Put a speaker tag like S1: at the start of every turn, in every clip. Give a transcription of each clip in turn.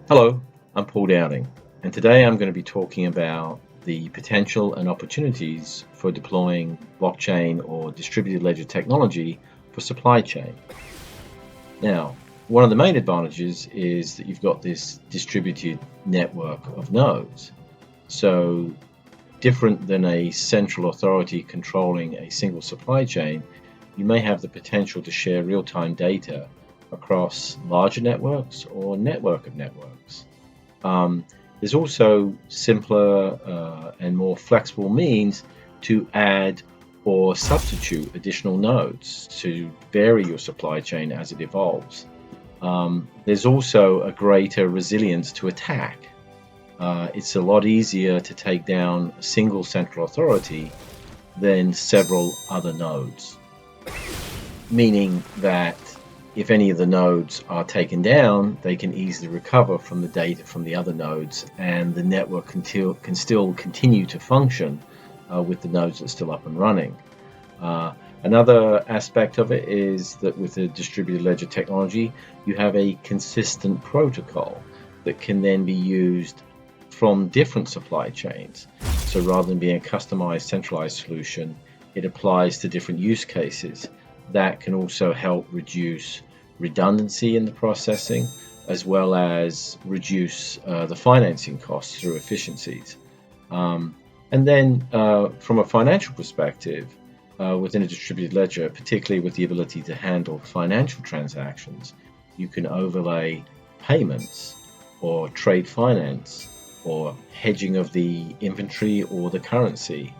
S1: Hello, I'm Paul Downing, and today I'm going to be talking about the potential and opportunities for deploying blockchain or distributed ledger technology for supply chain. Now, one of the main advantages is that you've got this distributed network of nodes. So, different than a central authority controlling a single supply chain, you may have the potential to share real-time data across larger networks or network of networks. There's also simpler and more flexible means to add or substitute additional nodes to vary your supply chain as it evolves. There's also a greater resilience to attack. It's a lot easier to take down a single central authority than several other nodes, meaning that if any of the nodes are taken down, they can easily recover from the data from the other nodes, and the network can still continue to function with the nodes that are still up and running. Another aspect of it is that with the distributed ledger technology, you have a consistent protocol that can then be used from different supply chains. So rather than being a customized, centralized solution, it applies to different use cases. That can also help reduce redundancy in the processing, as well as reduce the financing costs through efficiencies. And then from a financial perspective, within a distributed ledger, particularly with the ability to handle financial transactions, you can overlay payments or trade finance or hedging of the inventory or the currency.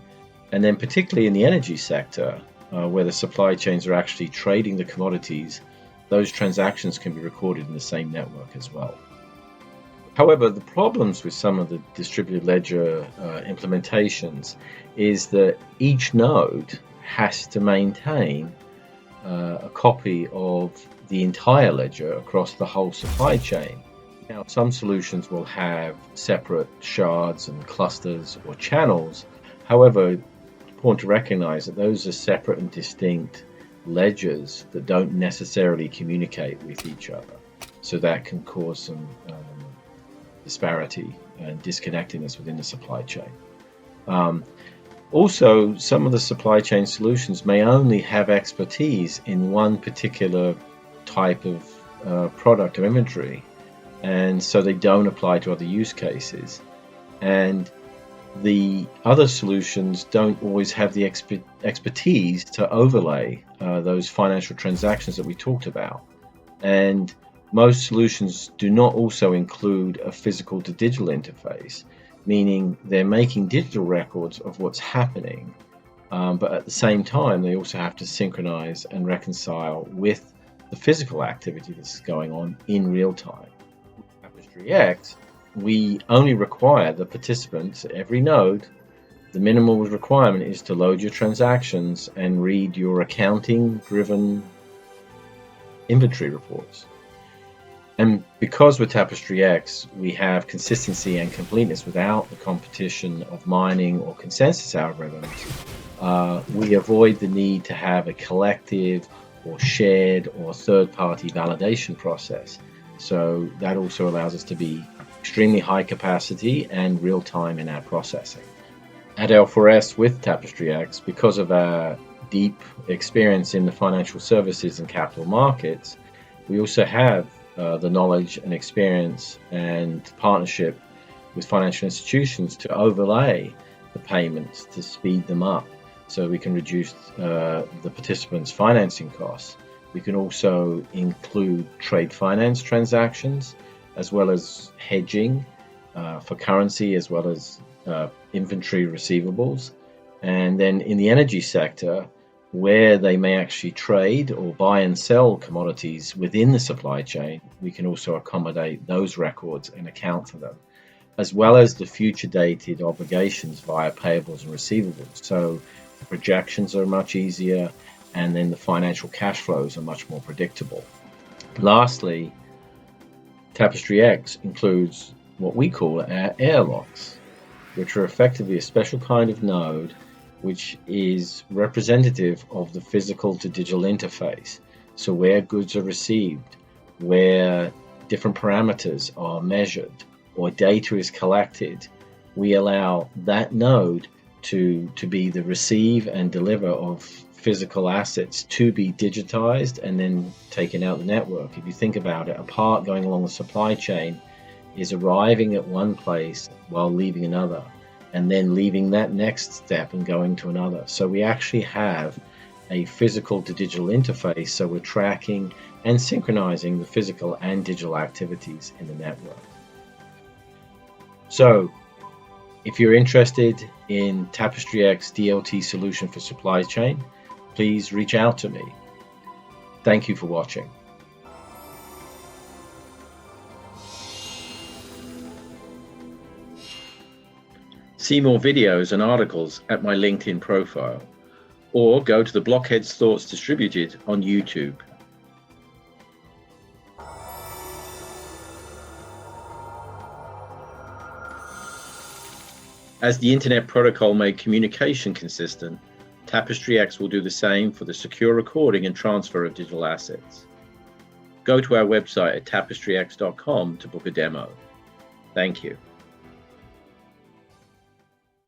S1: And then particularly in the energy sector, where the supply chains are actually trading the commodities, those transactions can be recorded in the same network as well. However, the problems with some of the distributed ledger implementations is that each node has to maintain a copy of the entire ledger across the whole supply chain. Now, some solutions will have separate shards and clusters or channels. However, it's important to recognize that those are separate and distinct ledgers that don't necessarily communicate with each other. So that can cause some disparity and disconnectedness within the supply chain. Also, some of the supply chain solutions may only have expertise in one particular type of product or inventory, and so they don't apply to other use cases. And the other solutions don't always have the expertise to overlay those financial transactions that we talked about. And most solutions do not also include a physical to digital interface, meaning they're making digital records of what's happening, but at the same time they also have to synchronize and reconcile with the physical activity that's going on in real time. TapestryX, we only require the participants, every node, the minimal requirement is to load your transactions and read your accounting-driven inventory reports. And because with TapestryX, we have consistency and completeness without the competition of mining or consensus algorithms, we avoid the need to have a collective or shared or third-party validation process. So that also allows us to be extremely high capacity and real time in our processing. At L4S with TapestryX, because of our deep experience in the financial services and capital markets, we also have the knowledge and experience and partnership with financial institutions to overlay the payments to speed them up so we can reduce the participants' financing costs. We can also include trade finance transactions, as well as hedging for currency, as well as inventory receivables. And then in the energy sector, where they may actually trade or buy and sell commodities within the supply chain, we can also accommodate those records and account for them, as well as the future dated obligations via payables and receivables. So the projections are much easier, and then the financial cash flows are much more predictable. Lastly, TapestryX includes what we call our airlocks, which are effectively a special kind of node which is representative of the physical to digital interface. So where goods are received, where different parameters are measured or data is collected, we allow that node to be the receive and deliver of physical assets to be digitized and then taken out the network. If you think about it, a part going along the supply chain is arriving at one place while leaving another, and then leaving that next step and going to another. So we actually have a physical to digital interface, so we're tracking and synchronizing the physical and digital activities in the network. So if you're interested in TapestryX DLT solution for supply chain, please reach out to me. Thank you for watching. See more videos and articles at my LinkedIn profile, or go to the Blockhead's Thoughts Distributed on YouTube. As the Internet Protocol made communication consistent, TapestryX will do the same for the secure recording and transfer of digital assets. Go to our website at tapestryx.com to book a demo. Thank you.